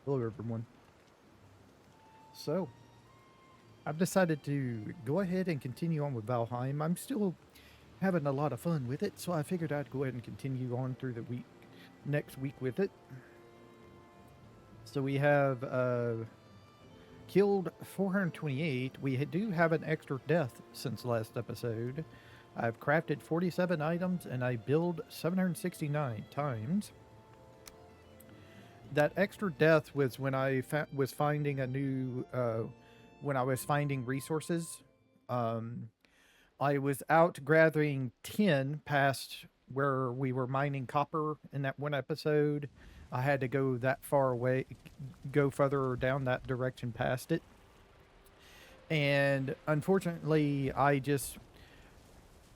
Hello, everyone. So, I've decided to go ahead and continue on with Valheim. I'm still having a lot of fun with it, so I figured I'd go ahead and continue on through the next week with it. So we have killed 428. We do have an extra death since last episode. I've crafted 47 items and I build 769 times. That extra death was when I was finding a new when I was finding resources. um I was out gathering tin past where we were mining copper in that one episode. I had to go that far away, go further down that direction past it, and unfortunately I just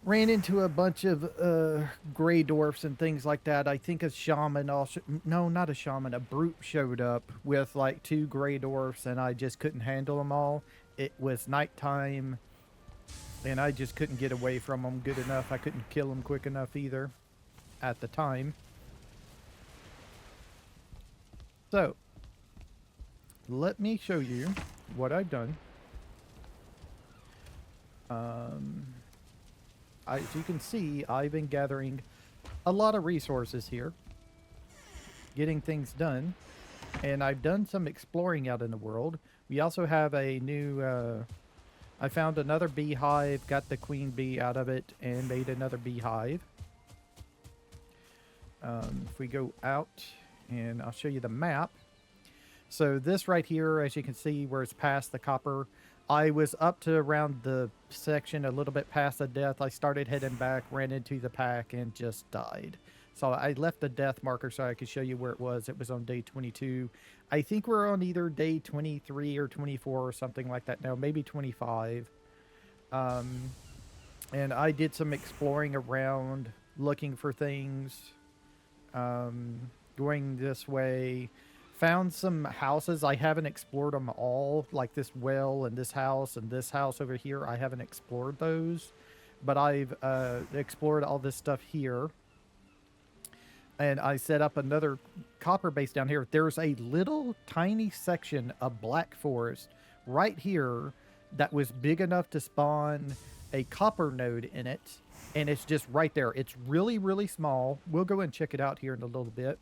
ran into a bunch of gray dwarfs and things like that. I think a shaman also, no, not a shaman, a brute showed up with like two gray dwarfs, and I just couldn't handle them all. It was nighttime, and I just couldn't get away from them good enough. I couldn't kill them quick enough either at the time. So, let me show you what I've done. As you can see, I've been gathering a lot of resources here, getting things done, and I've done some exploring out in the world. We also have a new, I found another beehive, got the queen bee out of it, and made another beehive. If we go out, and I'll show you the map. So this right here, as you can see, where it's past the copper, I was up to around the section a little bit past the death. I started heading back, ran into the pack, and just died. So I left the death marker so I could show you where it was. It was on day 22. I think we're on either day 23 or 24 or something like that now, maybe 25. And I did some exploring around, looking for things, going this way. Found some houses. I haven't explored them all, like this well and this house over here. I haven't explored those, but I've explored all this stuff here. And I set up another copper base down here. There's a little tiny section of black forest right here that was big enough to spawn a copper node in it, and it's just right there. It's really, really small. We'll go and check it out here in a little bit.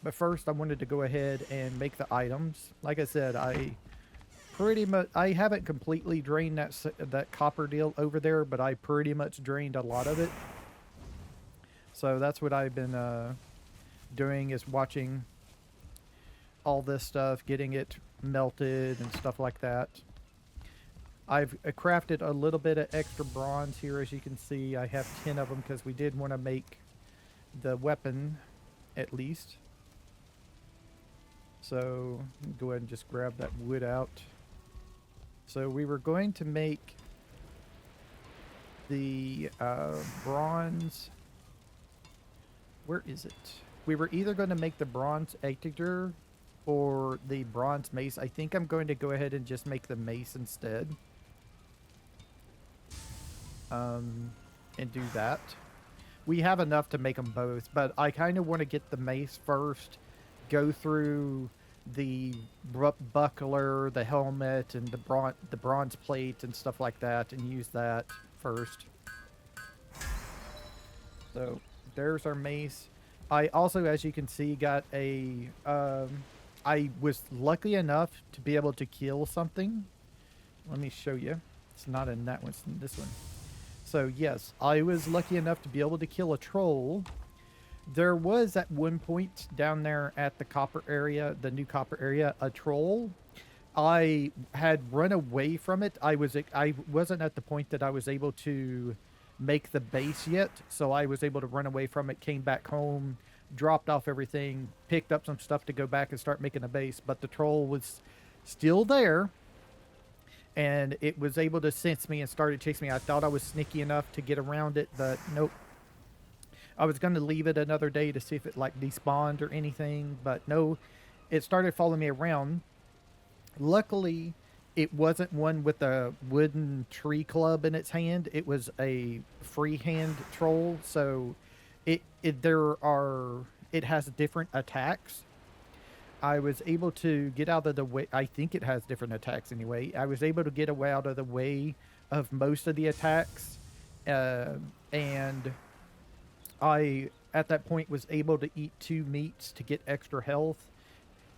But first, I wanted to go ahead and make the items. Like I said, I haven't completely drained that copper deal over there, but I pretty much drained a lot of it. So that's what I've been doing, is watching all this stuff, getting it melted and stuff like that. I've crafted a little bit of extra bronze here, as you can see. I have 10 of them because we did want to make the weapon at least. So go ahead and just grab that wood out. So we were going to make the bronze. Where is it? We were either going to make the bronze aether or the bronze mace. I think I'm going to go ahead and just make the mace instead. And do that. We have enough to make them both, but I kind of want to get the mace first, go through the buckler, the helmet, and the bronze plate and stuff like that, and use that first. So there's our mace. I also, as you can see, got a I was lucky enough to be able to kill something. Let me show you. It's not in that one, it's in this one. So yes, I was lucky enough to be able to kill a troll. There was at one point down there at the copper area, the new copper area, a troll. I had run away from it. I wasn't at the point that I was able to make the base yet, so I was able to run away from it, came back home, dropped off everything, picked up some stuff to go back and start making a base, but the troll was still there, and it was able to sense me and started chasing me. I thought I was sneaky enough to get around it, but nope. I was going to leave it another day to see if it like despawned or anything, but no, it started following me around. Luckily, it wasn't one with a wooden tree club in its hand. It was a freehand troll, so it has different attacks. I was able to get out of the way. I think it has different attacks anyway. I was able to get away out of the way of most of the attacks, uh, and I at that point was able to eat 2 meats to get extra health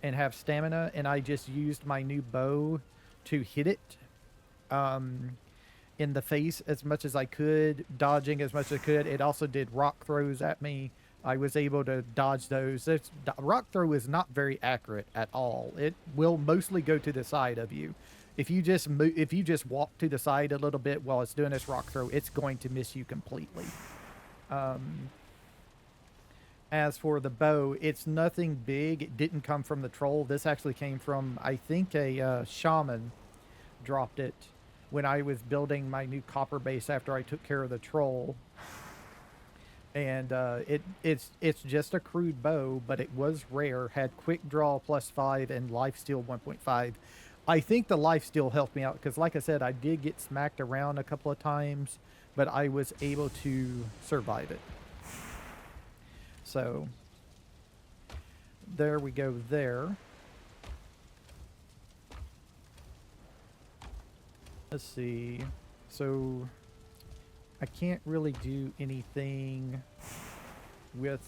and have stamina, and I just used my new bow to hit it um, in the face as much as I could, dodging as much as I could. It also did rock throws at me. I was able to dodge those. Rock throw is not very accurate at all. It will mostly go to the side of you. If you just walk to the side a little bit while it's doing this rock throw, it's going to miss you completely. Um, as for the bow, it's nothing big. It didn't come from the troll. This actually came from, I think, a shaman dropped it when I was building my new copper base after I took care of the troll. And it's just a crude bow, but it was rare. Had quick draw +5 and lifesteal 1.5. I think the lifesteal helped me out because, like I said, I did get smacked around a couple of times, but I was able to survive it. So there we go there. Let's see. So I can't really do anything with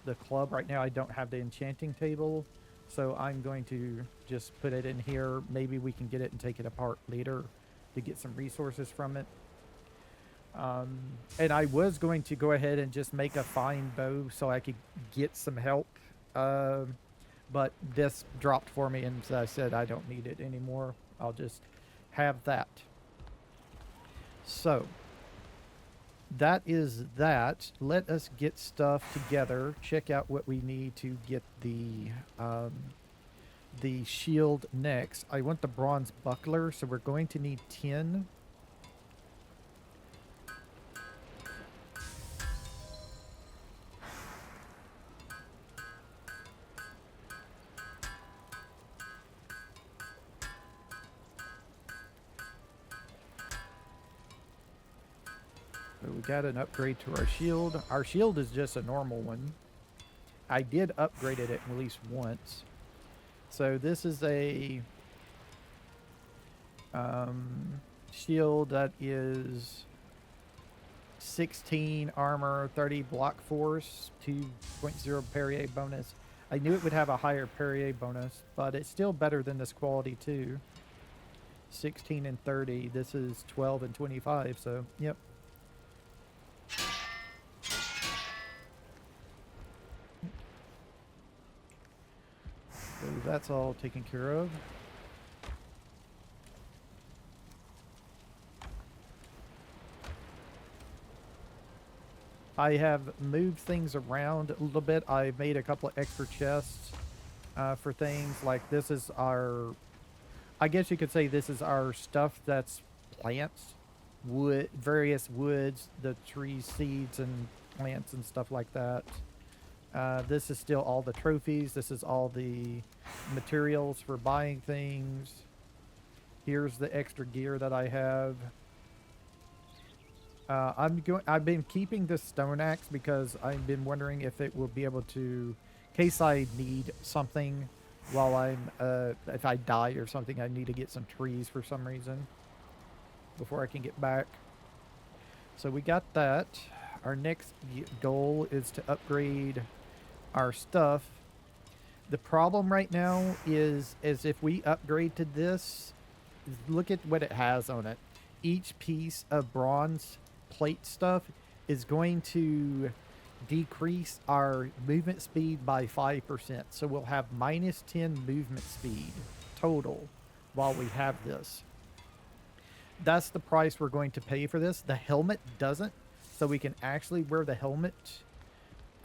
the club right now. I don't have the enchanting table, so I'm going to just put it in here. Maybe we can get it and take it apart later to get some resources from it. And I was going to go ahead and just make a fine bow so I could get some help. But this dropped for me, and so I said I don't need it anymore. I'll just have that. So that is that. Let us get stuff together. Check out what we need to get the shield next. I want the bronze buckler, so we're going to need 10. So we got an upgrade to our shield. Our shield is just a normal one. I did upgrade it at least once. So this is a shield that is 16 armor, 30 block force, 2.0 parry bonus. I knew it would have a higher parry bonus, but it's still better than this quality too. 16 and 30. This is 12 and 25, so yep. So that's all taken care of. I have moved things around a little bit. I made a couple of extra chests for things like this is our, I guess you could say this is our stuff that's plants, wood, various woods, the trees, seeds, and plants and stuff like that. This is still all the trophies. This is all the materials for buying things. Here's the extra gear that I have. I've been keeping this stone axe because I've been wondering if it will be able to, in case I need something while I'm, if I die or something, I need to get some trees for some reason before I can get back. So we got that. Our next goal is to upgrade our stuff. The problem right now is if we upgrade to this, look at what it has on it. Each piece of bronze plate stuff is going to decrease our movement speed by 5%. So we'll have -10 movement speed total while we have this. That's the price we're going to pay for this. The helmet doesn't, so we can actually wear the helmet.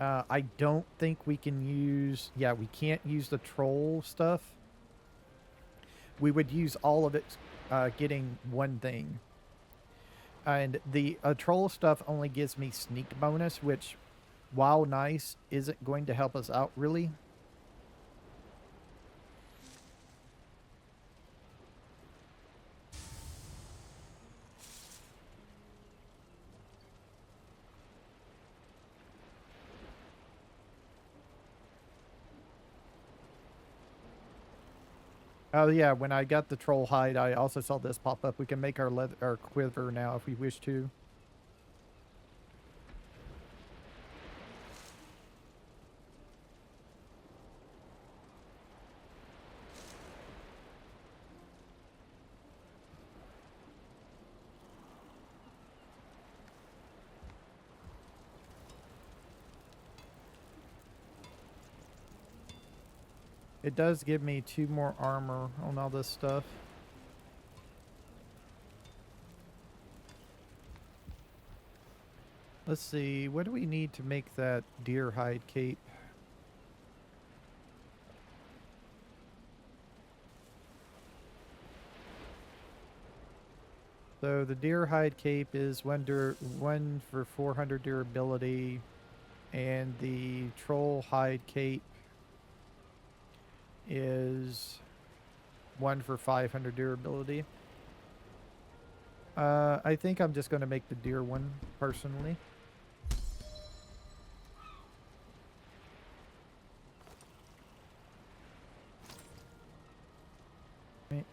I don't think we can use, yeah, we can't use the troll stuff. We would use all of it getting one thing. And the troll stuff only gives me sneak bonus, which, while nice, isn't going to help us out really. Oh yeah, when I got the troll hide, I also saw this pop up. We can make our leather, our quiver now if we wish to. It does give me 2 more armor on all this stuff. Let's see, what do we need to make that deer hide cape? So the deer hide cape is one for 400 durability, and the troll hide cape is 1 for 500 durability. I think I'm just going to make the deer one personally. Right.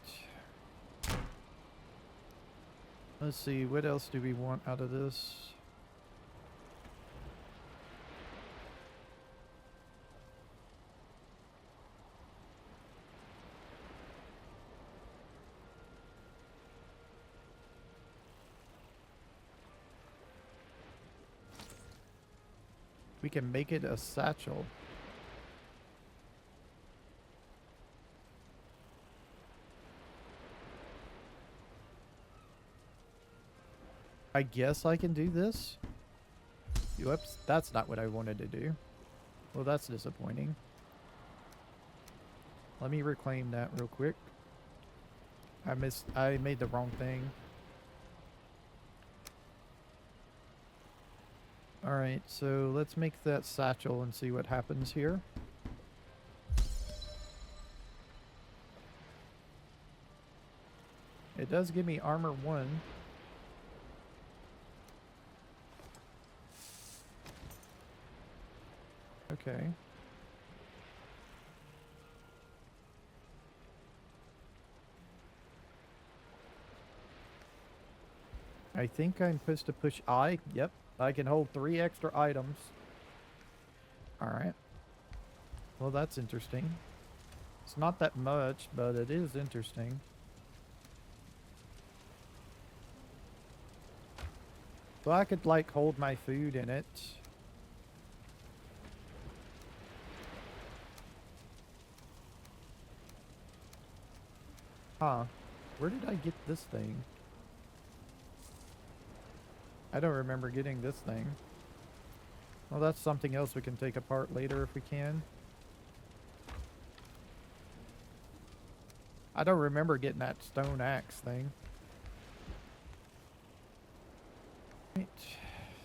Let's see, what else do we want out of this? We can make it a satchel. I guess I can do this. Whoops, that's not what I wanted to do. Well, that's disappointing. Let me reclaim that real quick. I made the wrong thing. Alright, so let's make that satchel and see what happens here. It does give me armor 1. Okay. I think I'm supposed to push I. Yep. I can hold 3 extra items. Alright. Well, that's interesting. It's not that much, but it is interesting. So I could, like, hold my food in it. Huh. Where did I get this thing? I don't remember getting this thing. Well, that's something else we can take apart later if we can. I don't remember getting that stone axe thing. Right.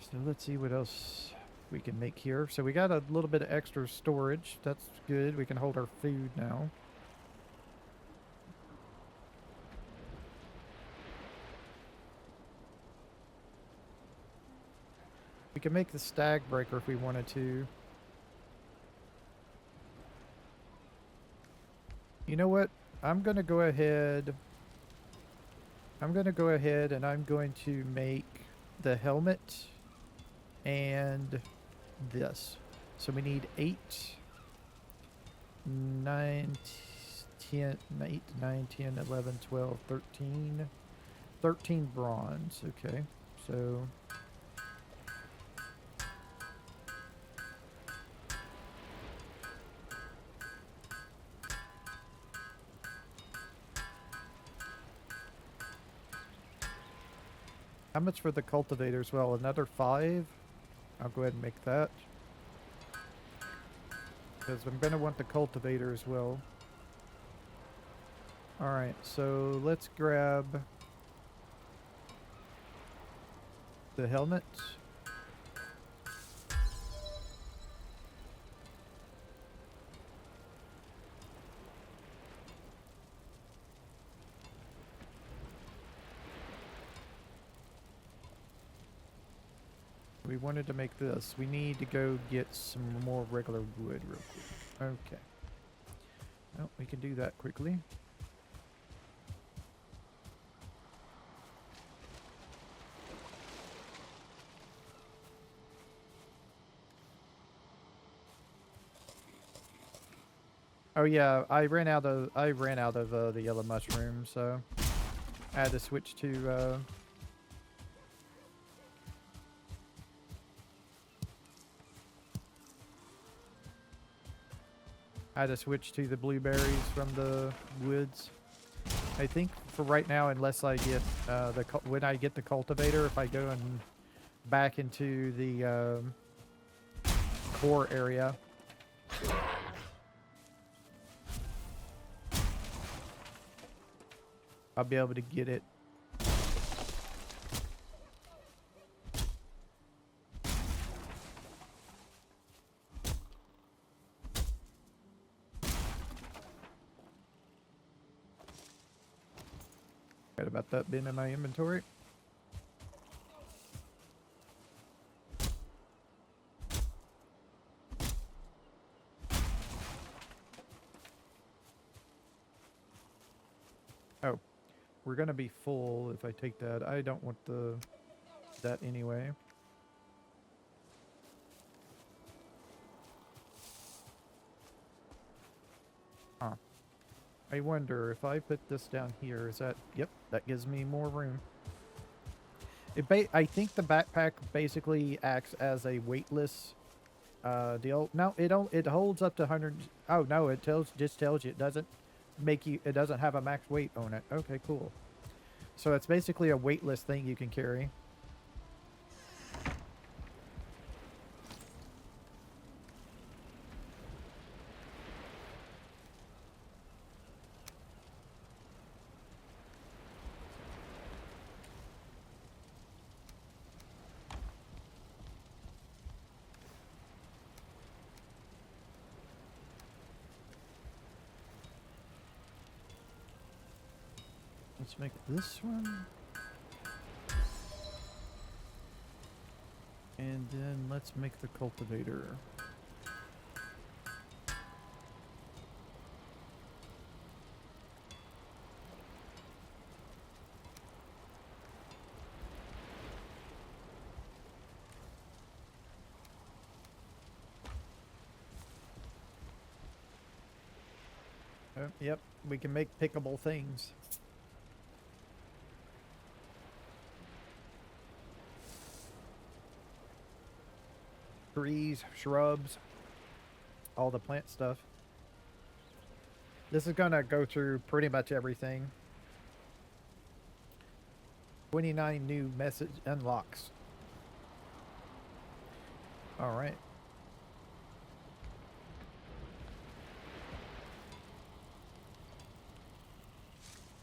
So let's see what else we can make here. So we got a little bit of extra storage. That's good. We can hold our food now. We can make the stag breaker if we wanted to. You know what? I'm going to go ahead. I'm going to go ahead and I'm going to make the helmet and this. So we need 8, 9, 10, 8, 9, 10, 11, 12, 13. 13 bronze. Okay. So how much for the cultivators? Well, another 5. I'll go ahead and make that. Because I'm going to want the cultivator as well. Alright, so let's grab the helmet. We wanted to make this. We need to go get some more regular wood real quick. Okay. Well, we can do that quickly. Oh yeah, I ran out of the yellow mushroom, so I had to switch to the blueberries from the woods. I think for right now, unless I get when I get the cultivator, if I go and back into the core area, I'll be able to get it. Forgot about that being in my inventory. Oh, we're gonna be full if I take that. I don't want that anyway. Huh. I wonder if I put this down here, is that... Yep, that gives me more room. I think the backpack basically acts as a weightless deal. No, it holds up to 100. Oh no, it just tells you. It doesn't it doesn't have a max weight on it. Okay, cool. So it's basically a weightless thing you can carry. Let's make this one. And then let's make the cultivator. Yep, we can make pickable things. Trees, shrubs, all the plant stuff. This is gonna go through pretty much everything. 29 new message unlocks. All right.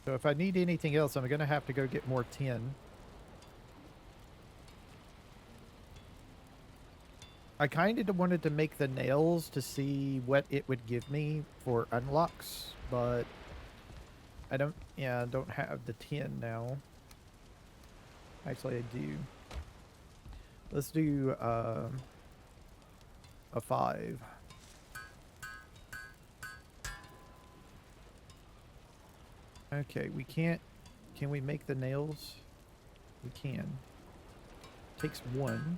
So if I need anything else, I'm gonna have to go get more tin. I kind of wanted to make the nails to see what it would give me for unlocks, but I don't have the tin now. Actually, I do. Let's do a 5. Okay, we can't... Can we make the nails? We can. Takes 1.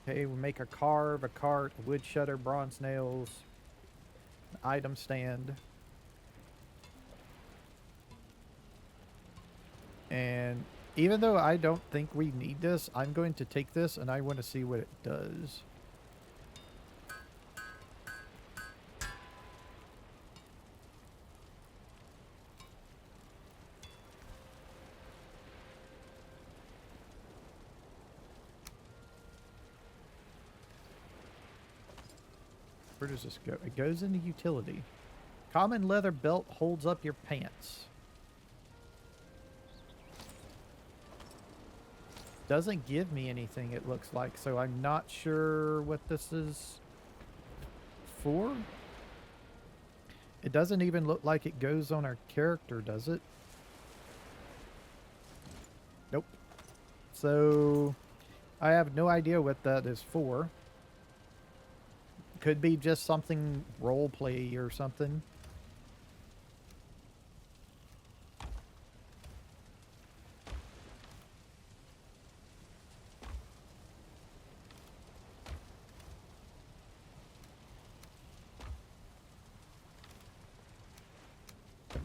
Okay, we make a carve, a cart, a wood shutter, bronze nails, an item stand. And even though I don't think we need this, I'm going to take this and I want to see what it does. Where does this go? It goes into utility. Common leather belt holds up your pants. Doesn't give me anything, it looks like, so I'm not sure what this is for. It doesn't even look like it goes on our character, does it? Nope. So I have no idea what that is for. Could be just something role play or something.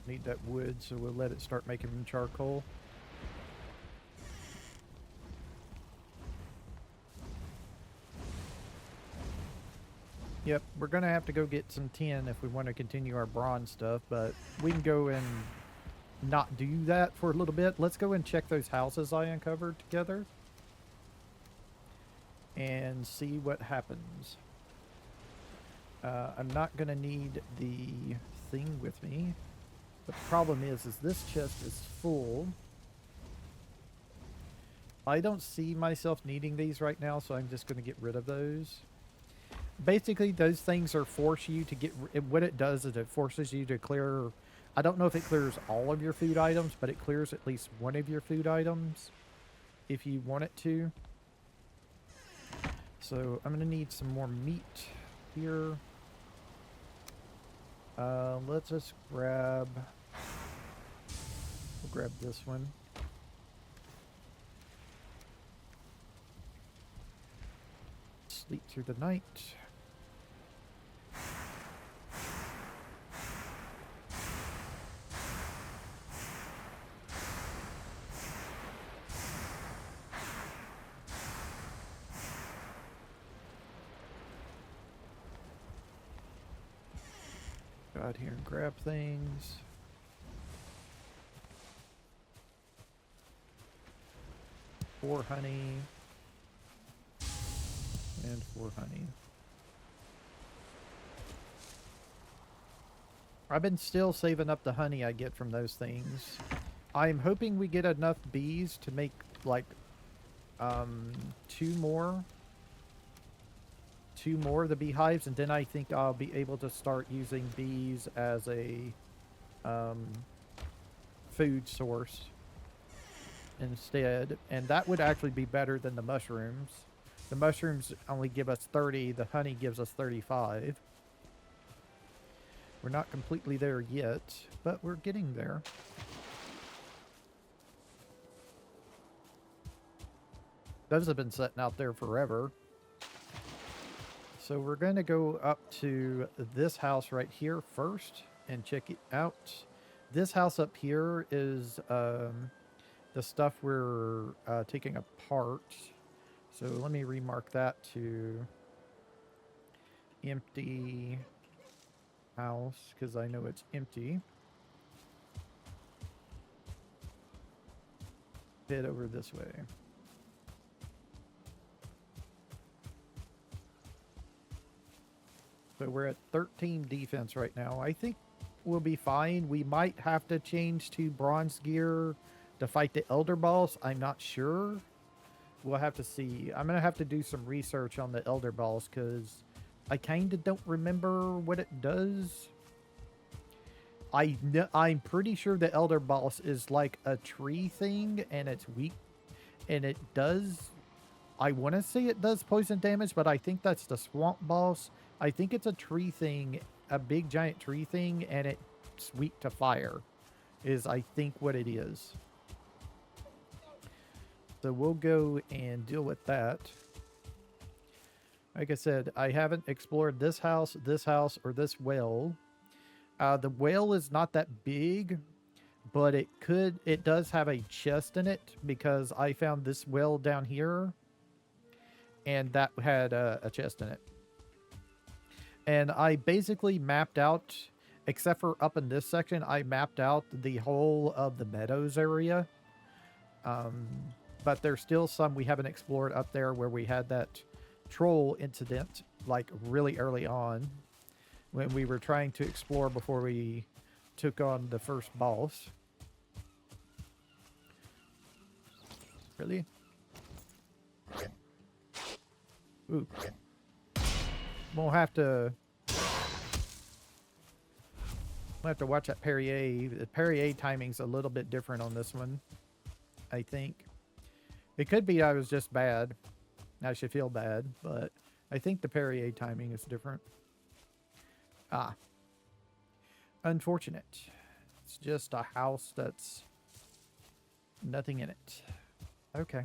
Need that wood, so we'll let it start making charcoal. Yep, we're going to have to go get some tin if we want to continue our bronze stuff, but we can go and not do that for a little bit. Let's go and check those houses I uncovered together and see what happens. I'm not going to need the thing with me. But the problem is this chest is full. I don't see myself needing these right now, so I'm just going to get rid of those. Basically, those things are force you to get... What it does is it forces you to clear... I don't know if it clears all of your food items, but it clears at least one of your food items if you want it to. So I'm going to need some more meat here. Let's just grab... We'll grab this one. Sleep through the night. Go out here and grab things. Four honey. And 4 honey. I've been still saving up the honey I get from those things. I'm hoping we get enough bees to make like 2 more of the beehives, and then I think I'll be able to start using bees as a food source instead, and that would actually be better than the mushrooms. The mushrooms only give us 30, the honey gives us 35. We're not completely there yet, but we're getting there. Those have been sitting out there forever. So we're going to go up to this house right here first and check it out. This house up here is the stuff we're taking apart. So let me remark that to empty house, because I know it's empty. Head over this way. So we're at 13 defense right now. I think we'll be fine. We might have to change to bronze gear to fight the Elder Boss. I'm not sure. We'll have to see. I'm going to have to do some research on the Elder Boss because I kind of don't remember what it does. I'm pretty sure the Elder Boss is like a tree thing and it's weak. And it does... I want to say it does poison damage, but I think that's the Swamp Boss. I think it's a tree thing, a big giant tree thing, and it's weak to fire, is I think what it is. So we'll go and deal with that. Like I said, I haven't explored this house, or this well. The well is not that big, but it does have a chest in it because I found this well down here. And that had a chest in it. And I basically mapped out, except for up in this section, I mapped out the whole of the Meadows area. But there's still some we haven't explored up there where we had that troll incident, like really early on, when we were trying to explore before we took on the first boss. Really? Ooh. We'll have to watch that Perrier. The Perrier timing's a little bit different on this one, I think. It could be I was just bad. I should feel bad, but I think the Perrier timing is different. Ah. Unfortunate. It's just a house that's nothing in it. Okay.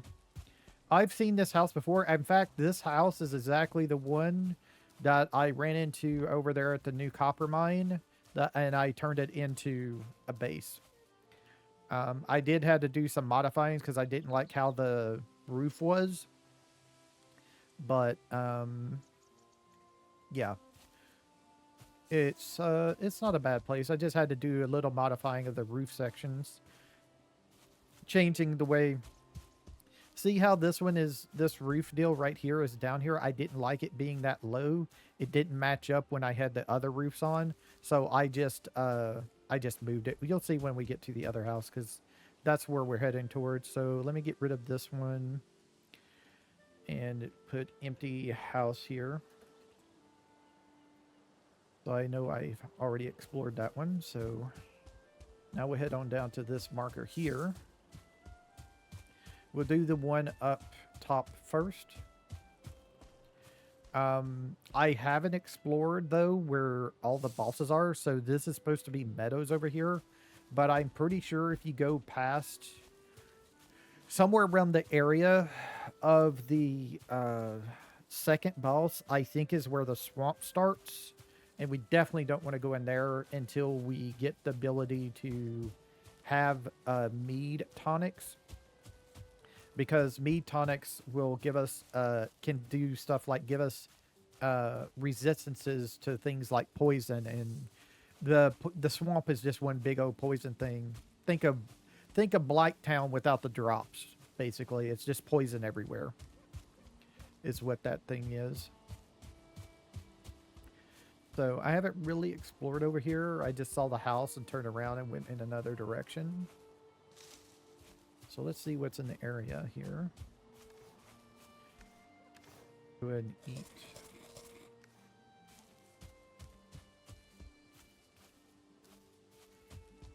I've seen this house before. In fact, this house is exactly the one that I ran into over there at the new copper mine and I turned it into a base. I did have to do some modifying because I didn't like how the roof was, but yeah, it's not a bad place. I just had to do a little modifying of the roof sections, changing the way. See how this one is, this roof deal right here is down here. I didn't like it being that low. It didn't match up when I had the other roofs on. So I just moved it. You'll see when we get to the other house because that's where we're heading towards. So let me get rid of this one and put empty house here. So I know I've already explored that one. So now we'll head on down to this marker here. We'll do the one up top first. I haven't explored, though, where all the bosses are, so this is supposed to be Meadows over here. But I'm pretty sure if you go past somewhere around the area of the second boss, I think is where the swamp starts. And we definitely don't want to go in there until we get the ability to have mead tonics. Because mead tonics will give us, can do stuff like give us resistances to things like poison, and the swamp is just one big old poison thing. Think of Blighttown without the drops. Basically, it's just poison everywhere. Is what that thing is. So I haven't really explored over here. I just saw the house and turned around and went in another direction. So let's see what's in the area here. Go ahead and eat.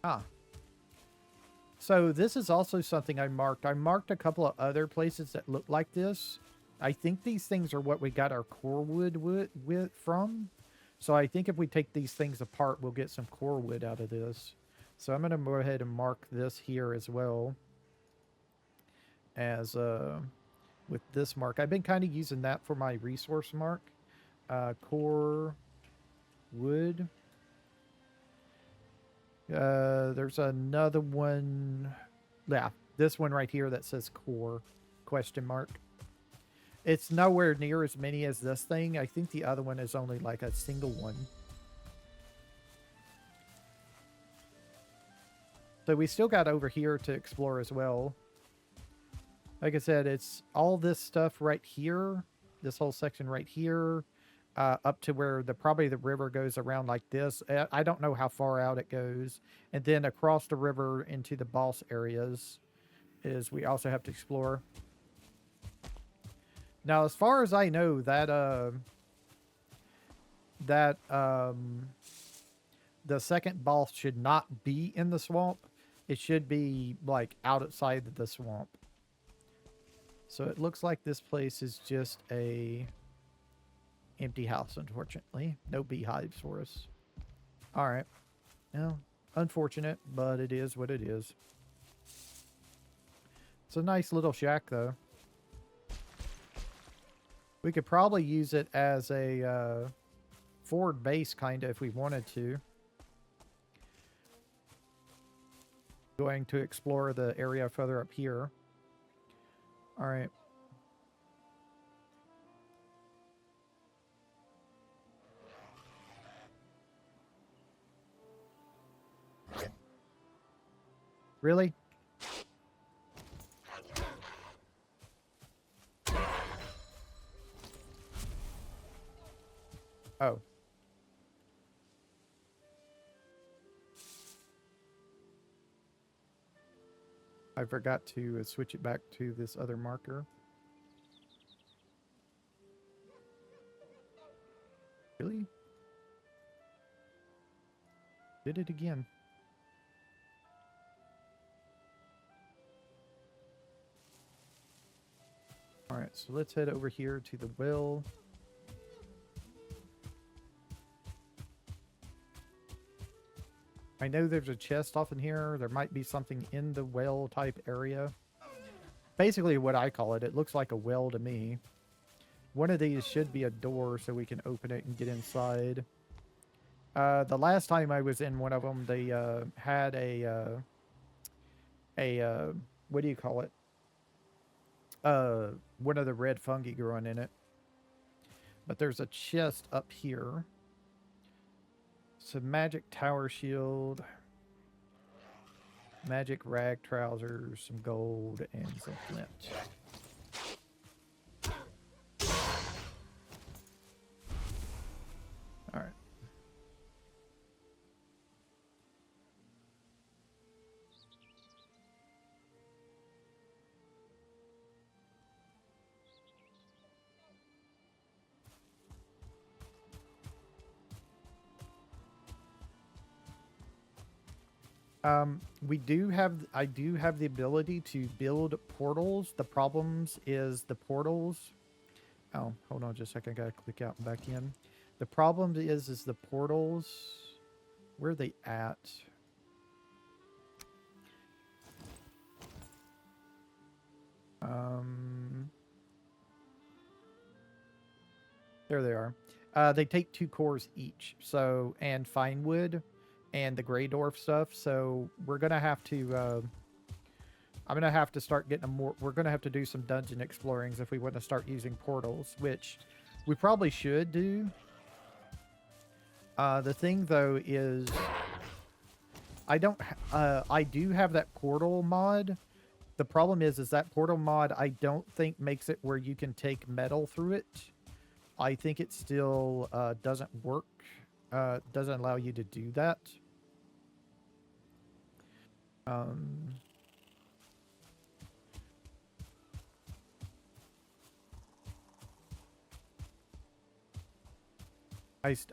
Ah. So this is also something I marked. I marked a couple of other places that look like this. I think these things are what we got our core wood from. So I think if we take these things apart, we'll get some core wood out of this. So I'm going to go ahead and mark this here as well. As with this mark, I've been kind of using that for my resource mark. Core wood. There's another one. Yeah, this one right here that says core question mark. It's nowhere near as many as this thing. I think the other one is only like a single one. So we still got over here to explore as well. Like I said, it's all this stuff right here, this whole section right here, up to where probably the river goes around like this. I don't know how far out it goes. And then across the river into the boss areas is we also have to explore. Now, as far as I know, the second boss should not be in the swamp. It should be like outside of the swamp. So it looks like this place is just a empty house, unfortunately. No beehives for us. All right. Well, unfortunate, but it is what it is. It's a nice little shack, though. We could probably use it as a forward base, kind of, if we wanted to. Going to explore the area further up here. All right. Really? Oh. I forgot to switch it back to this other marker. Really? Did it again. Alright, so let's head over here to the well. I know there's a chest off in here. There might be something in the well type area. Basically what I call it. It looks like a well to me. One of these should be a door so we can open it and get inside. The last time I was in one of them, they had a what do you call it? One of the red fungi growing in it. But there's a chest up here. Some magic tower shield, magic rag trousers, some gold, and some flint. All right. I do have the ability to build portals. The problems is the portals. Oh, hold on just a second. I gotta click out and back in. The problem is the portals. Where are they at? Um, there they are. They take 2 cores each. So, and fine wood and the gray dwarf stuff. So we're gonna have to. I'm gonna have to start getting more. We're gonna have to do some dungeon explorings if we want to start using portals, which we probably should do. The thing though is, I don't. I do have that portal mod. The problem is that portal mod I don't think makes it where you can take metal through it. I think it still doesn't work. Doesn't allow you to do that. Um,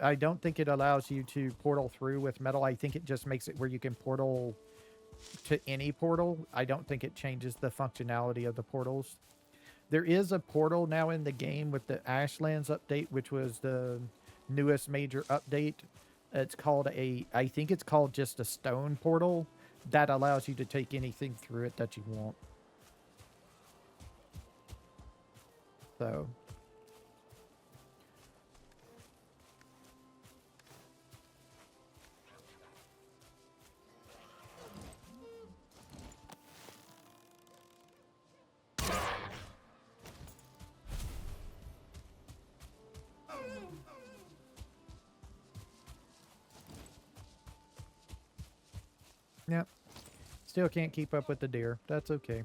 I don't think it allows you to portal through with metal. I think it just makes it where you can portal to any portal. I don't think it changes the functionality of the portals. There is a portal now in the game with the Ashlands update, which was the newest major update. It's called I think it's called just a stone portal that allows you to take anything through it that you want. So yep. Still can't keep up with the deer. That's okay.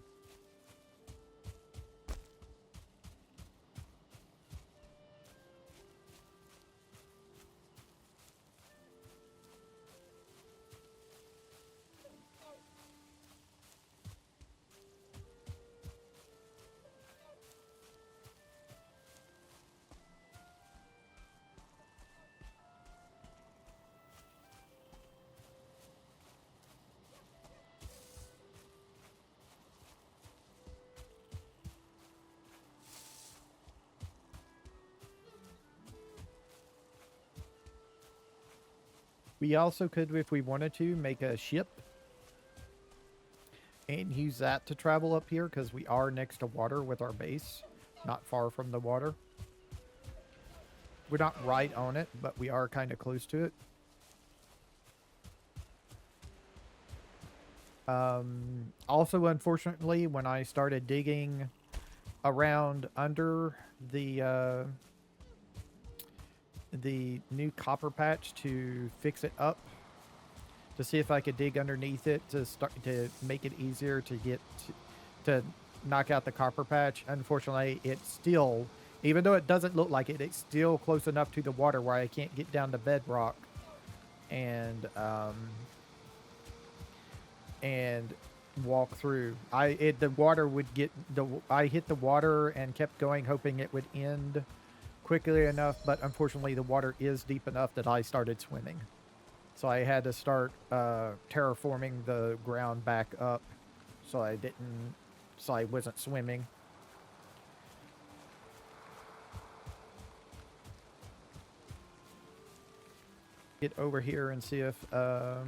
We also could, if we wanted to, make a ship and use that to travel up here because we are next to water with our base, not far from the water. We're not right on it, but we are kind of close to it. Also, unfortunately, when I started digging around under the new copper patch to fix it up, to see if I could dig underneath it to start to make it easier to get to knock out the copper patch. Unfortunately, it's still, even though it doesn't look like it, it's still close enough to the water where I can't get down to bedrock and walk through. The water would get I hit the water and kept going, hoping it would end quickly enough, but unfortunately the water is deep enough that I started swimming. So I had to start terraforming the ground back up so I wasn't swimming. Get over here and see if a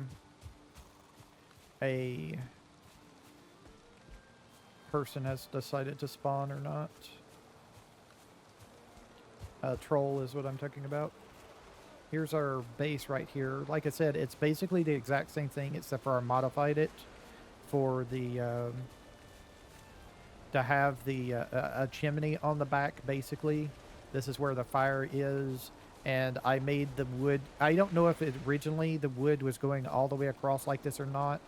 person has decided to spawn or not. Troll is what I'm talking about. Here's our base right here. Like I said, it's basically the exact same thing, except for I modified it for the to have the a chimney on the back. Basically, this is where the fire is, and I made the wood. I don't know if it originally the wood was going all the way across like this or not,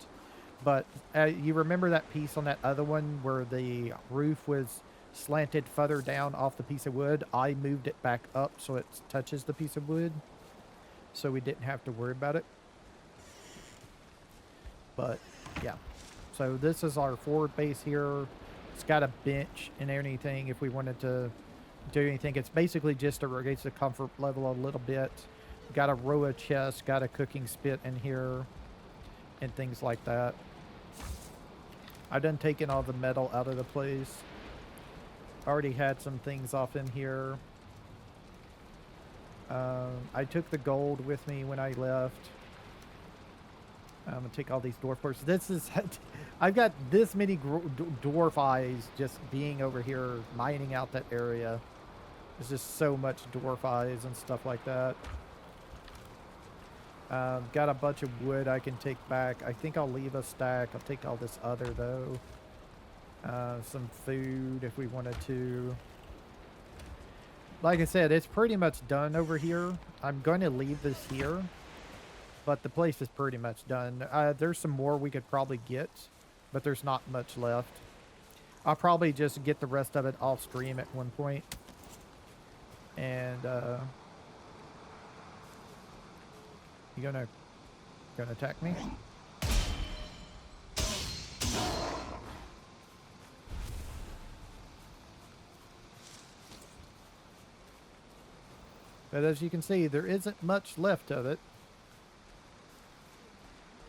but you remember that piece on that other one where the roof was slanted further down off the piece of wood? I moved it back up so it touches the piece of wood, so we didn't have to worry about it. But yeah, so this is our forward base here. It's got a bench and anything if we wanted to do anything. It's basically just to raise the comfort level a little bit. Got a row of chests, got a cooking spit in here, and things like that. I've done taking all the metal out of the place. Already had some things off in here. I took the gold with me when I left. I'm gonna take all these dwarf parts. This is, I've got this many dwarf eyes just being over here mining out that area. There's just so much dwarf eyes and stuff like that. Got a bunch of wood I can take back. I think I'll leave a stack. I'll take all this other though. Some food if we wanted to. Like I said, it's pretty much done over here. I'm going to leave this here, but the place is pretty much done. There's some more we could probably get, but there's not much left. I'll probably just get the rest of it off stream at one point. And you gonna attack me? But as you can see, there isn't much left of it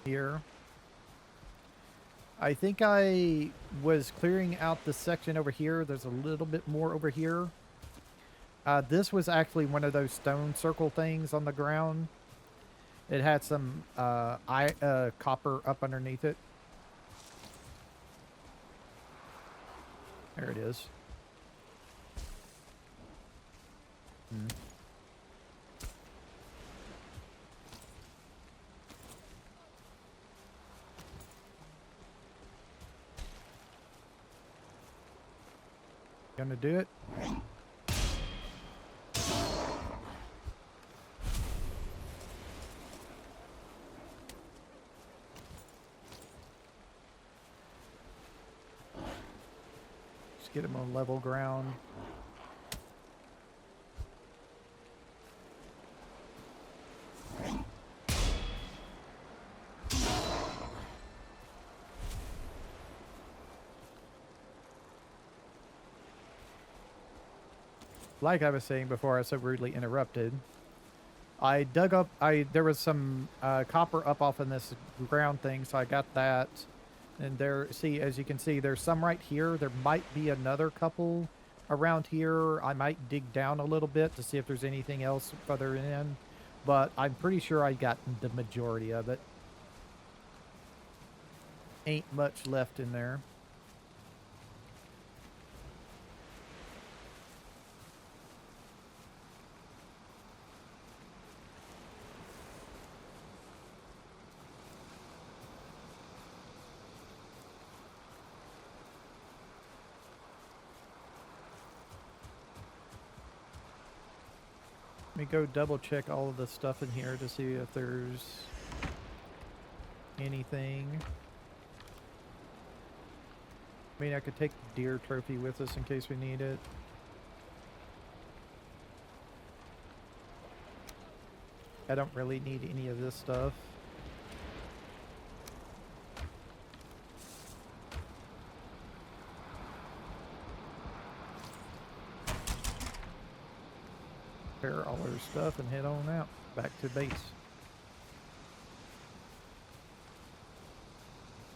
here. I think I was clearing out the section over here. There's a little bit more over here. This was actually one of those stone circle things on the ground. It had some copper up underneath it. There it is. Gonna do it. Just get him on level ground. Like I was saying before I was so rudely interrupted, I dug up, there was some copper up off in this ground thing, so I got that. And there, see, as you can see, there's some right here. There might be another couple around here. I might dig down a little bit to see if there's anything else further in, but I'm pretty sure I got the majority of it. Ain't much left in there. Let me go double check all of the stuff in here to see if there's anything. I mean, I could take the deer trophy with us in case we need it. I don't really need any of this stuff. All our stuff and head on out back to base.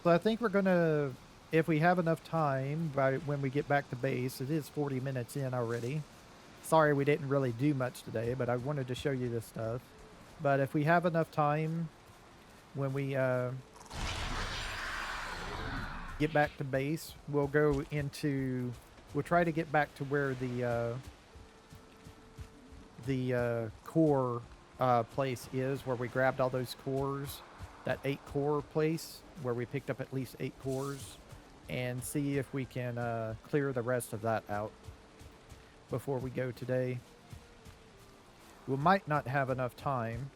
So I think we're gonna, if we have enough time by when we get back to base, it is 40 minutes in already. Sorry we didn't really do much today, but I wanted to show you this stuff. But if we have enough time when we get back to base, we'll go into, we'll try to get back to where the core place is, where we grabbed all those cores, that 8 core place where we picked up at least 8 cores, and see if we can clear the rest of that out before we go today. We might not have enough time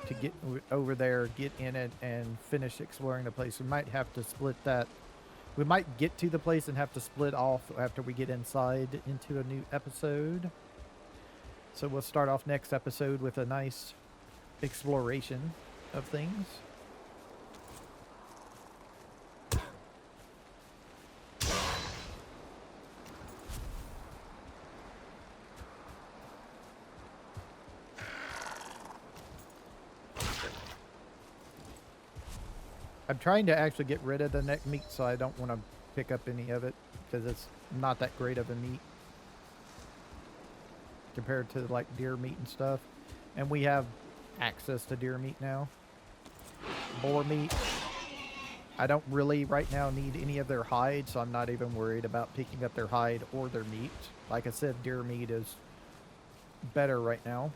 to get over there, get in it, and finish exploring the place. We might have to split that. We might get to the place and have to split off after we get inside into a new episode. So we'll start off next episode with a nice exploration of things. I'm trying to actually get rid of the neck meat, so I don't want to pick up any of it, because it's not that great of a meat compared to like deer meat and stuff. And we have access to deer meat now. Boar meat, I don't really right now need any of their hide, so I'm not even worried about picking up their hide or their meat. Like I said, deer meat is better right now.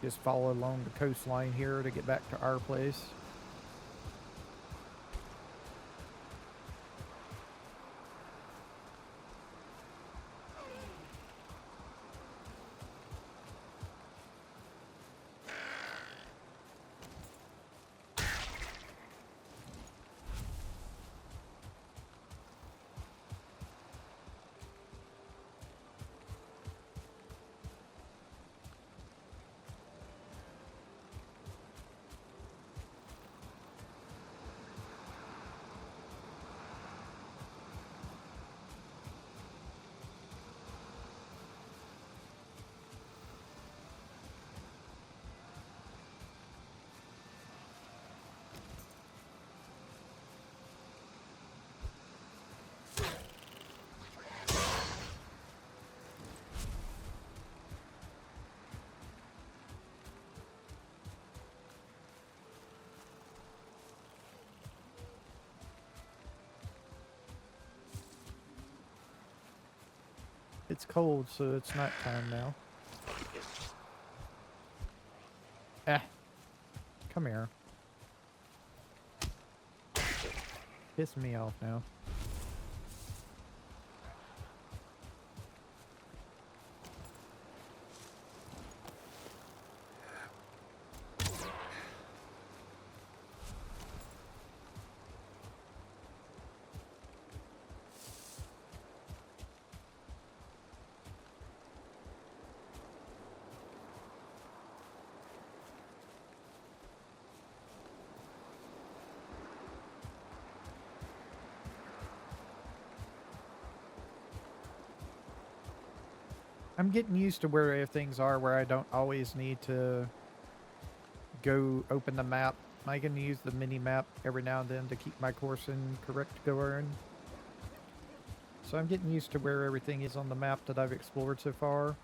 Just follow along the coastline here to get back to our place. It's cold, so it's night time now. Come here. Piss me off now. I'm getting used to where things are, where I don't always need to go open the map. I can use the mini map every now and then to keep my course in correct going. So I'm getting used to where everything is on the map that I've explored so far.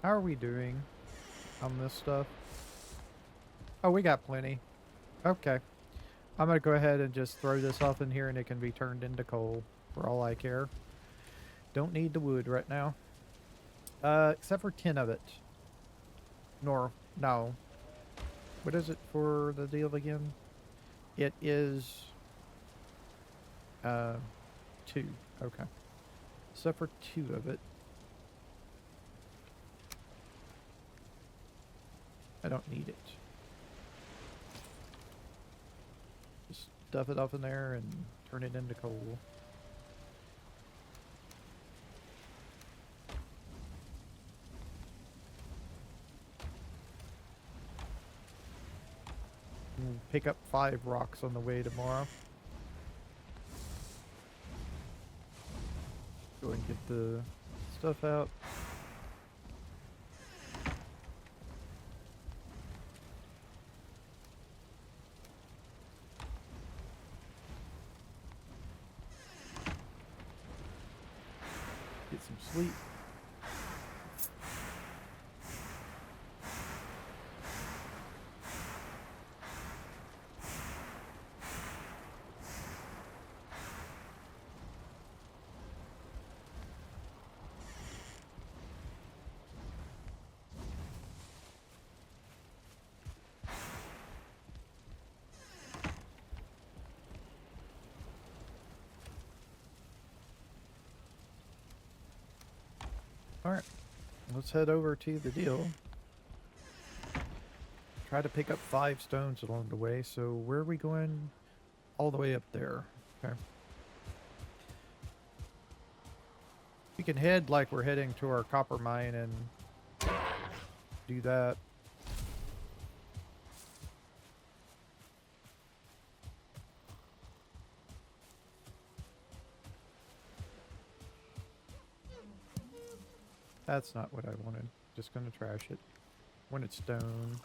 How are we doing on this stuff? Oh, we got plenty. Okay. I'm going to go ahead and just throw this off in here and it can be turned into coal for all I care. Don't need the wood right now. Except for 10 of it. Nor, no. What is it for the deal again? It is, 2. Okay. Except for 2 of it. I don't need it. Just stuff it off in there and turn it into coal. We'll pick up 5 rocks on the way tomorrow. Go and get the stuff out. Get some sleep. Alright, let's head over to the deal. Try to pick up 5 stones along the way, so where are we going? All the way up there. Okay. We can head like we're heading to our copper mine and do that. That's not what I wanted. Just gonna trash it. When it's stone.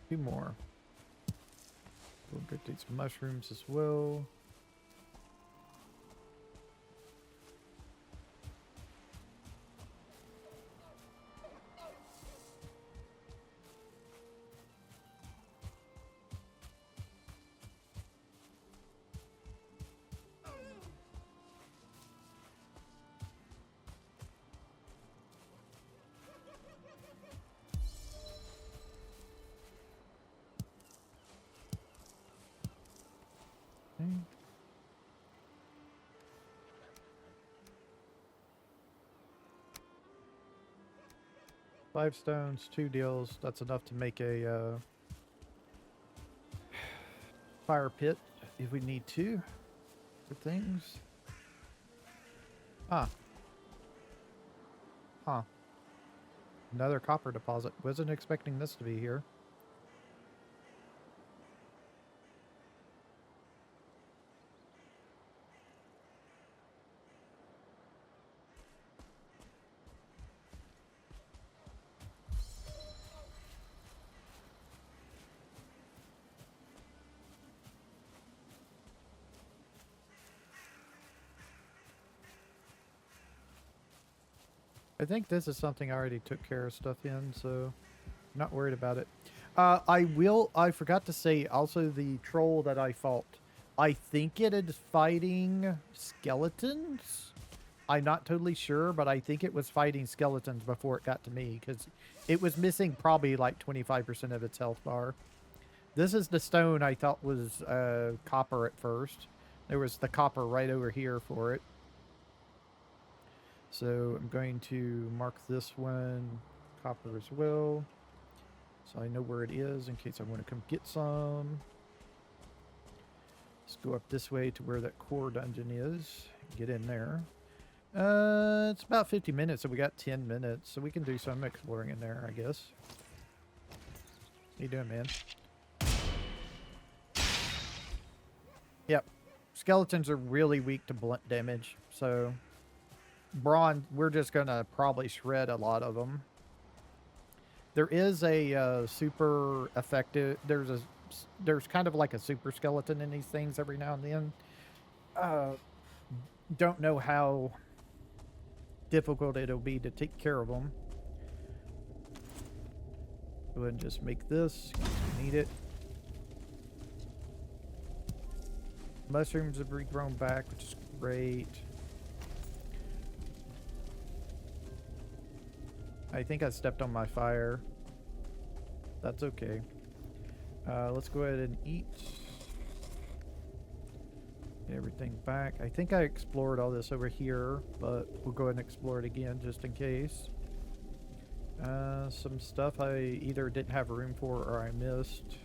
Two more. We'll get these mushrooms as well. Okay. 5 stones, 2 deals. That's enough to make a fire pit if we need to for things. Huh. Huh. Another copper deposit. Wasn't expecting this to be here. I think this is something I already took care of stuff in, so not worried about it. I forgot to say also the troll that I fought. I think it is fighting skeletons. I'm not totally sure, but I think it was fighting skeletons before it got to me because it was missing probably like 25% of its health bar. This is the stone I thought was copper at first. There was the copper right over here for it. So I'm going to mark this one copper as well. So I know where it is in case I want to come get some. Let's go up this way to where that core dungeon is. Get in there. It's about 50 minutes, so we got 10 minutes. So we can do some exploring in there, I guess. How you doing, man? Yep. Skeletons are really weak to blunt damage, so... Bronze, we're just gonna probably shred a lot of them. There is a super effective. There's kind of like a super skeleton in these things every now and then. Uh, don't know how difficult it'll be to take care of them. Go ahead and just make this. We need it. Mushrooms have regrown back, which is great. I think I stepped on my fire. That's okay. Let's go ahead and eat. Get everything back. I think I explored all this over here, but we'll go ahead and explore it again just in case. Some stuff I either didn't have room for or I missed.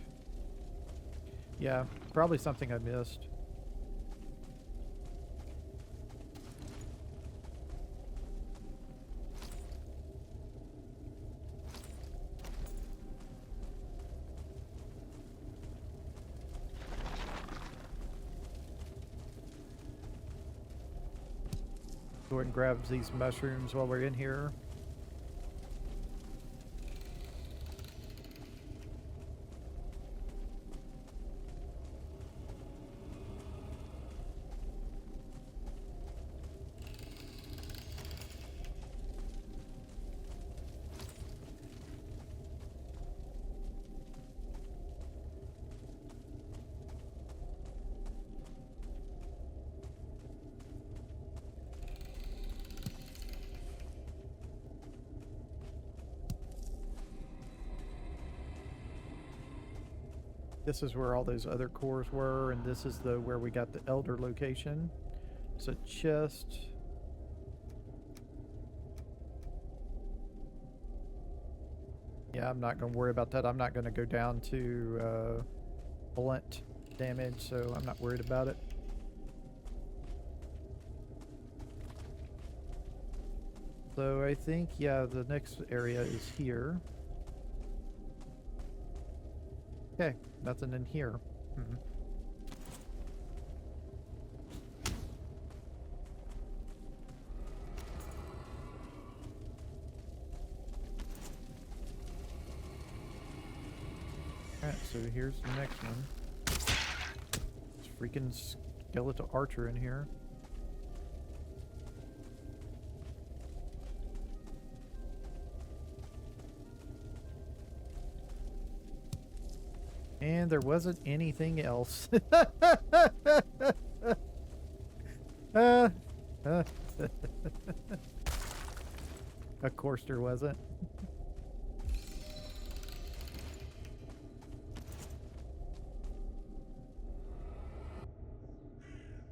Yeah, probably something I missed. Go ahead and grab these mushrooms while we're in here. This is where all those other cores were, and this is the where we got the elder location. It's a chest. Yeah, I'm not going to worry about that. I'm not going to go down to blunt damage, so I'm not worried about it. So I think, yeah, the next area is here. Okay, nothing in here. Alright, so here's the next one. This freaking skeletal archer in here. And there wasn't anything else. Of course there wasn't.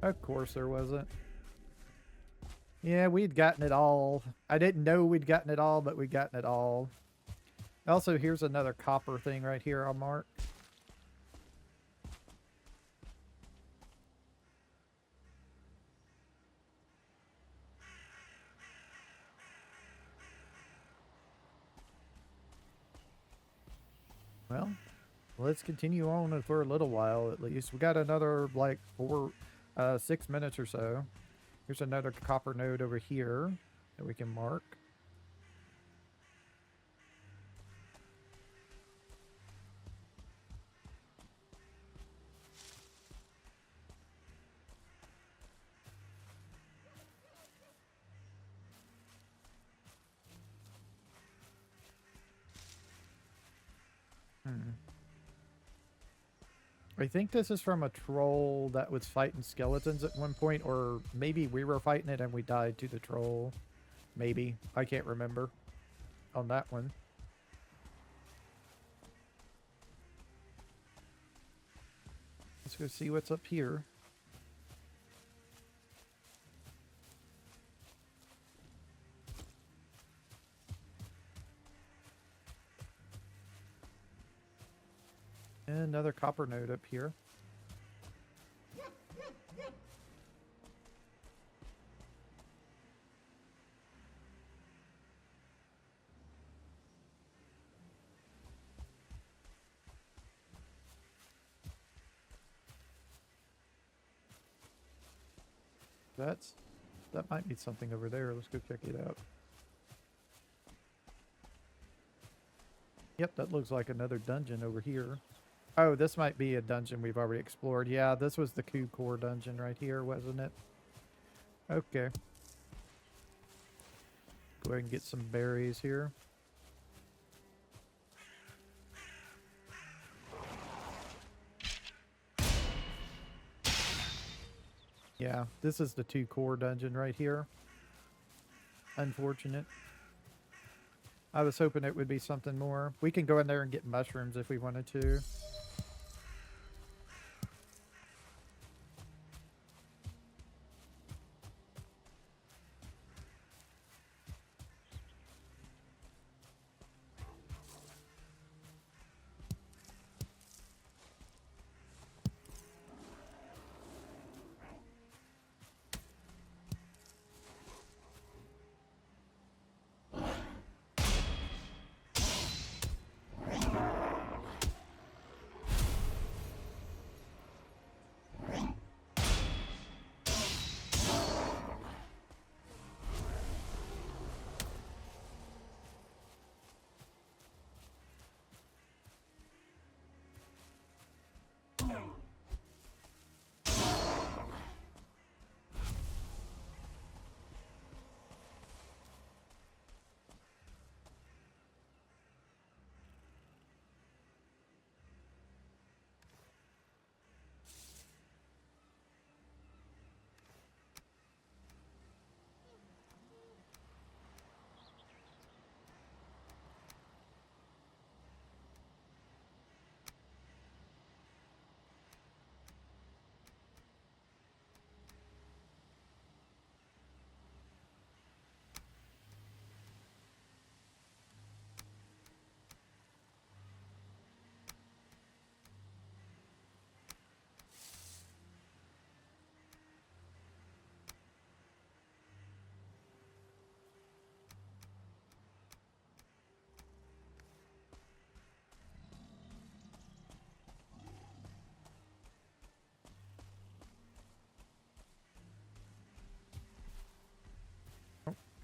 Of course there wasn't. Yeah, we'd gotten it all. I didn't know we'd gotten it all, but we'd gotten it all. Also, here's another copper thing right here I'll mark. Well, let's continue on for a little while at least. We got another like 6 minutes or so. Here's another copper node over here that we can mark. I think this is from a troll that was fighting skeletons at one point, or maybe we were fighting it and we died to the troll. Maybe. I can't remember on that one. Let's go see what's up here. And another copper node up here. That might be something over there. Let's go check it out. Yep, that looks like another dungeon over here. Oh, this might be a dungeon we've already explored. Yeah, this was the Coup Core dungeon right here, wasn't it? Okay. Go ahead and get some berries here. Yeah, this is the 2 core dungeon right here. Unfortunate. I was hoping it would be something more. We can go in there and get mushrooms if we wanted to.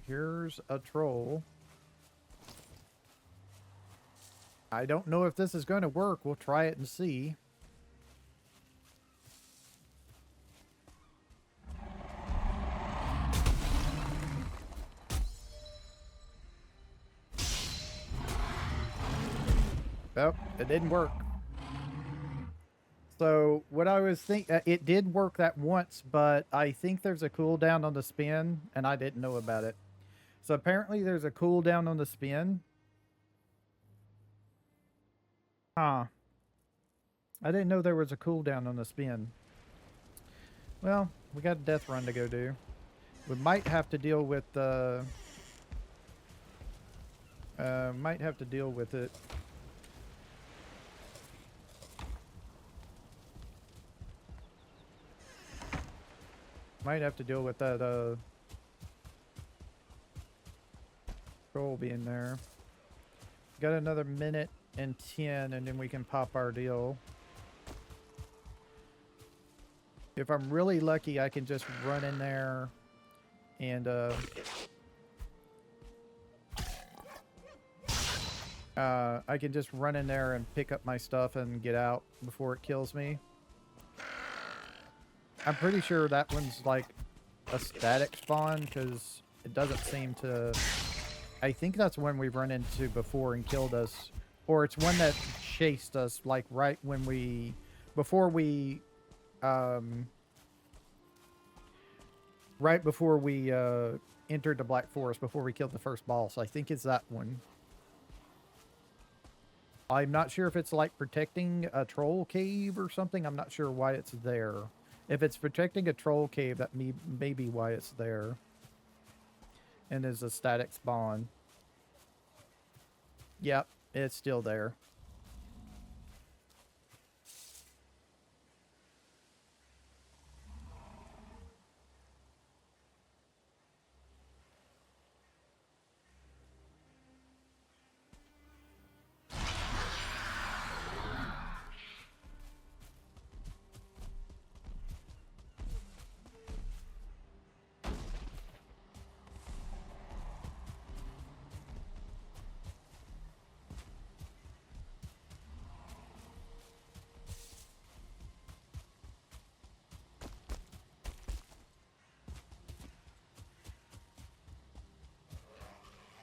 Here's a troll. I don't know if this is going to work. We'll try it and see. Oh, it didn't work. So what I was thinking, it did work that once, but I think there's a cooldown on the spin, and I didn't know about it. So apparently there's a cooldown on the spin. Huh. I didn't know there was a cooldown on the spin. Well, we got a death run to go do. We might have to deal with might have to deal with it. Might have to deal with that troll being there. Got another minute and 10, and then we can pop our deal. If I'm really lucky, I can just run in there and I can just run in there and pick up my stuff and get out before it kills me. I'm pretty sure that one's like a static spawn because it doesn't seem to... I think that's one we've run into before and killed us. Or it's one that chased us like right when we... Before we... right before we entered the Black Forest, before we killed the first boss. I think it's that one. I'm not sure if it's like protecting a troll cave or something. I'm not sure why it's there. If it's protecting a troll cave, that may be why it's there. And is a static spawn. Yep, it's still there.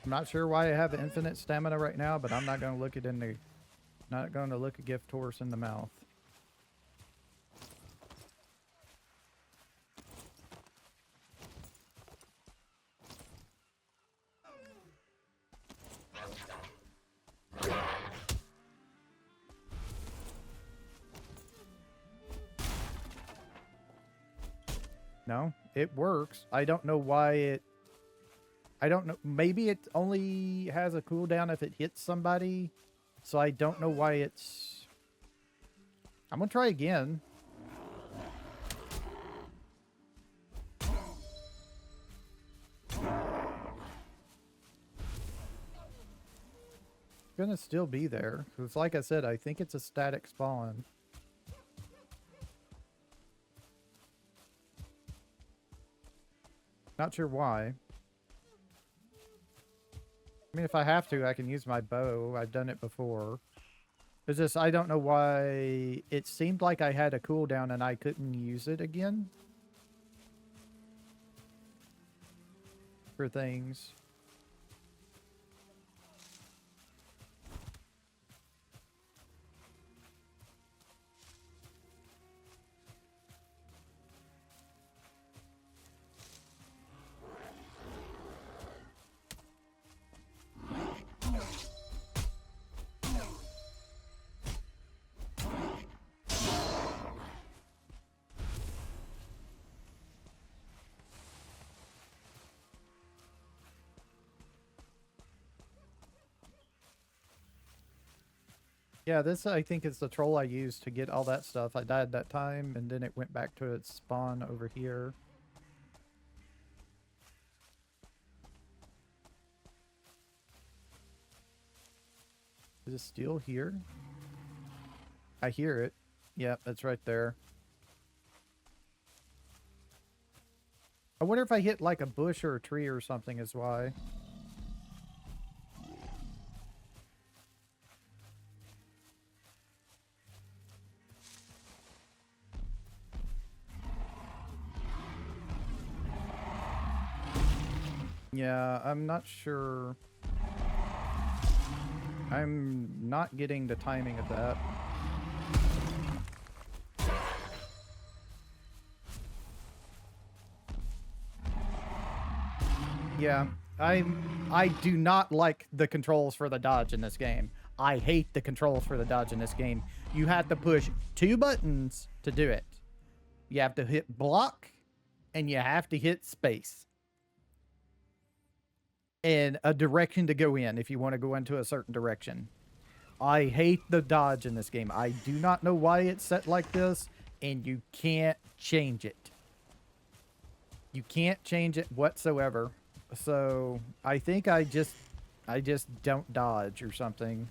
I'm not sure why I have infinite stamina right now, but I'm not going to look it in the... Not going to look a gift horse in the mouth. No, it works. I don't know why it... I don't know. Maybe it only has a cooldown if it hits somebody. So I don't know why it's... I'm going to try again. It's going to still be there. Because like I said, I think it's a static spawn. Not sure why. I mean, if I have to, I can use my bow. I've done it before. It's just, I don't know why it seemed like I had a cooldown and I couldn't use it again. For things. Yeah, this I think is the troll I used to get all that stuff. I died that time, and then it went back to its spawn over here. Is it still here? I hear it. Yep, it's right there. I wonder if I hit like a bush or a tree or something is why. Yeah, I'm not sure. I'm not getting the timing of that. Yeah, I do not like the controls for the dodge in this game. I hate the controls for the dodge in this game. You have to push 2 buttons to do it. You have to hit block, and you have to hit space. And a direction to go in if you want to go into a certain direction. I hate the dodge in this game. I do not know why it's set like this, and you can't change it. You can't change it whatsoever. So I think I just don't dodge or something.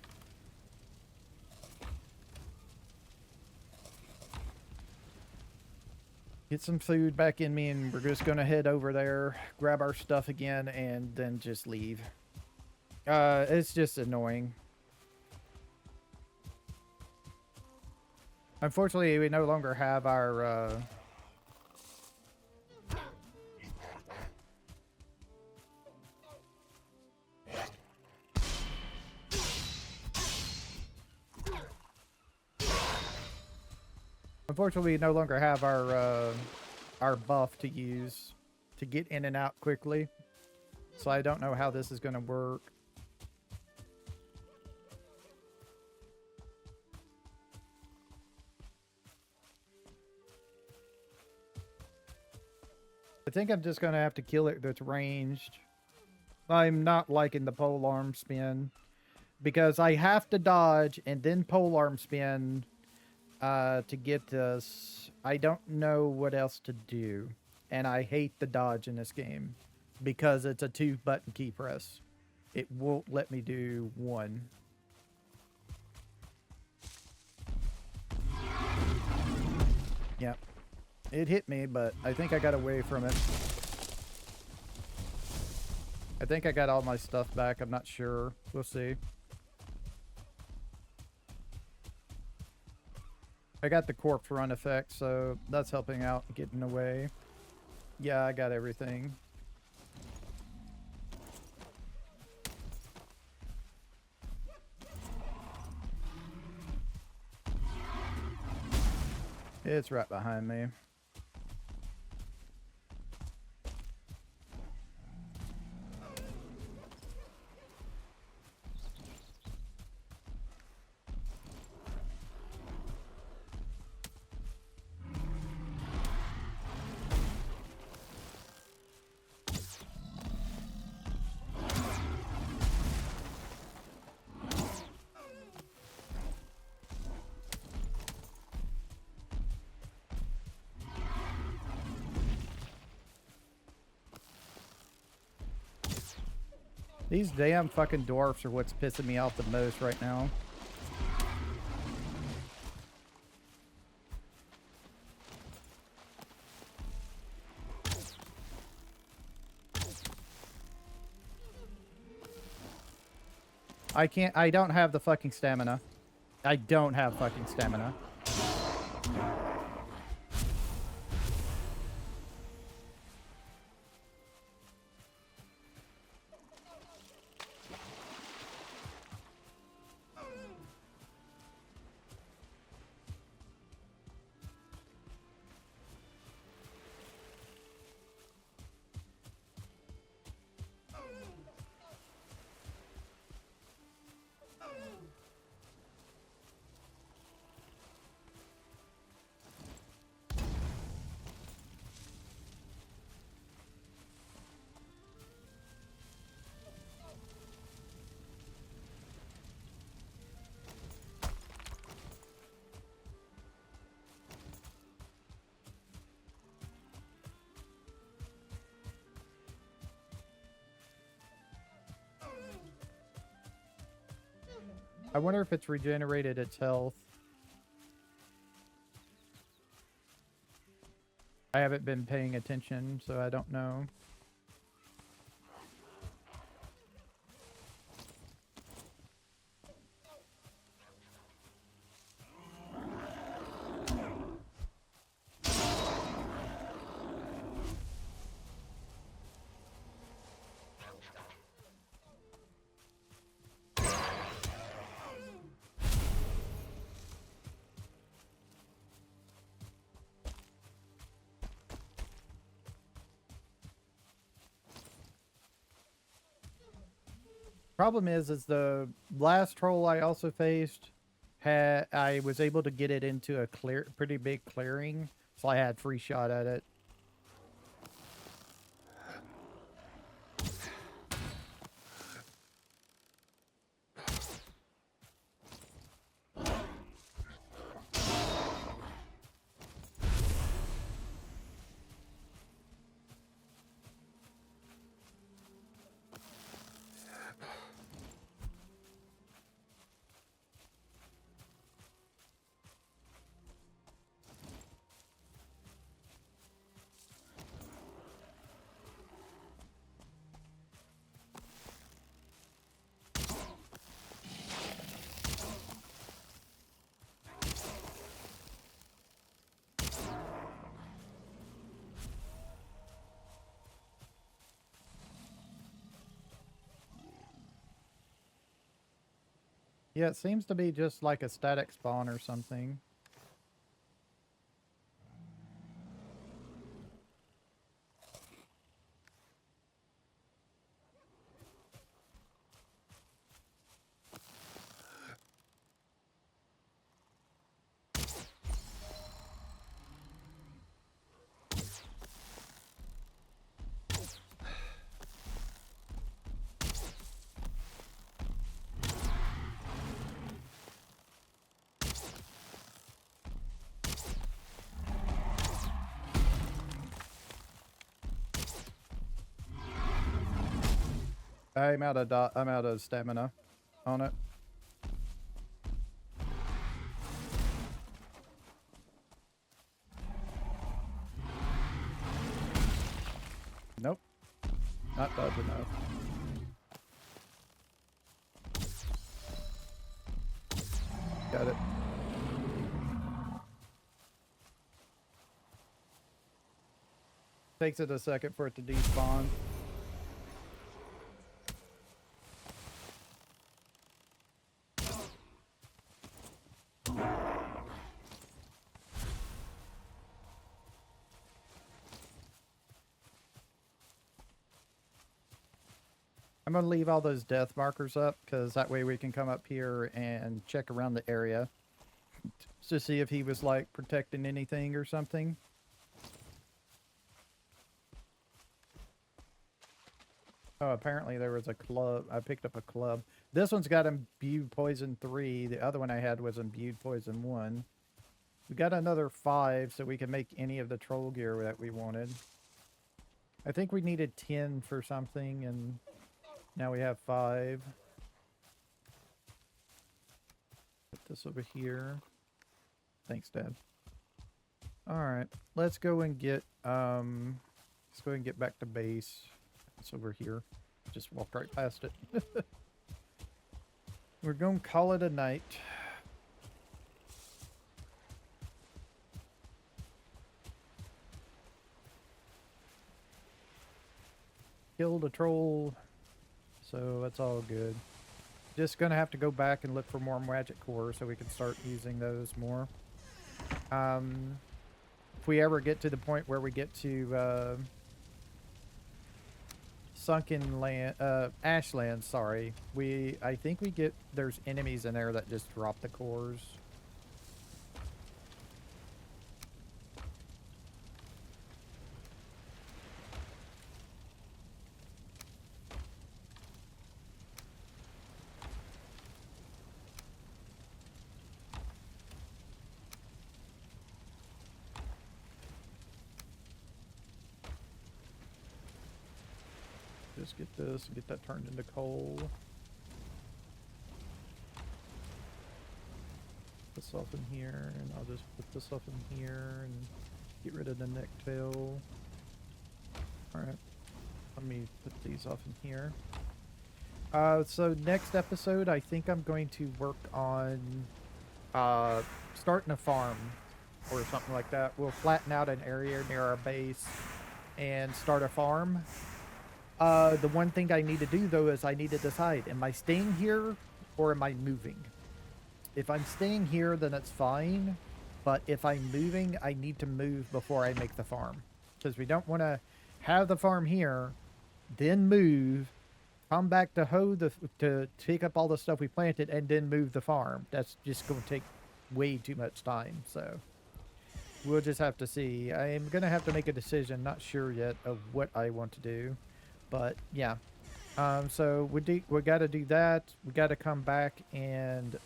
Get some food back in me, and we're just gonna head over there, grab our stuff again, and then just leave. It's just annoying. Unfortunately, we no longer have our, Unfortunately, we no longer have our buff to use to get in and out quickly. So I don't know how this is going to work. I think I'm just going to have to kill it that's ranged. I'm not liking the pole arm spin because I have to dodge and then pole arm spin to get this. I don't know what else to do. And I hate the dodge in this game because it's a 2-button key press. It won't let me do 1. Yep. It hit me, but I think I got away from it. I think I got all my stuff back. I'm not sure. We'll see. I got the corpse run effect, so that's helping out getting away. Yeah, I got everything. It's right behind me. These damn fucking dwarfs are what's pissing me off the most right now. I don't have the fucking stamina. I don't have fucking stamina. I wonder if it's regenerated its health. I haven't been paying attention, so I don't know. Problem is the last troll I also faced I was able to get it into a pretty big clearing, so I had free shot at it. Yeah, it seems to be just like a static spawn or something. I'm out of stamina on it. Nope. Not dodge enough. Got it. Takes it a second for it to despawn. I'm going to leave all those death markers up because that way we can come up here and check around the area to see if he was like protecting anything or something. Oh, apparently there was a club. I picked up a club. This one's got imbued poison 3. The other one I had was imbued poison 1. We got another 5 so we can make any of the troll gear that we wanted. I think we needed 10 for something, and now we have 5. Put this over here. Thanks, Dad. Alright, let's go and get back to base. It's over here. Just walk right past it. We're going to call it a night. Killed a troll, so that's all good. Just gonna have to go back and look for more magic cores so we can start using those more. If we ever get to the point where we get to sunken land, ashland, sorry, I think there's enemies in there that just drop the cores. Just get this and get that turned into coal. Put this off in here, and I'll just put this off in here and get rid of the necktail. Alright, let me put these off in here. So next episode, I think I'm going to work on starting a farm or something like that. We'll flatten out an area near our base and start a farm. The one thing I need to do, though, is I need to decide, am I staying here or am I moving? If I'm staying here, then it's fine. But if I'm moving, I need to move before I make the farm. Because we don't want to have the farm here, then move, come back to take up all the stuff we planted, and then move the farm. That's just going to take way too much time, so we'll just have to see. I am going to have to make a decision, not sure yet, of what I want to do. But yeah, so we got to do that. We got to come back and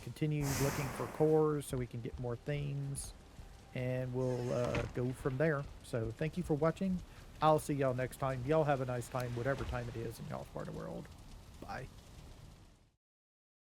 continue looking for cores so we can get more things, and we'll go from there. So thank you for watching. I'll see y'all next time. Y'all have a nice time, whatever time it is in y'all's part of the world. Bye.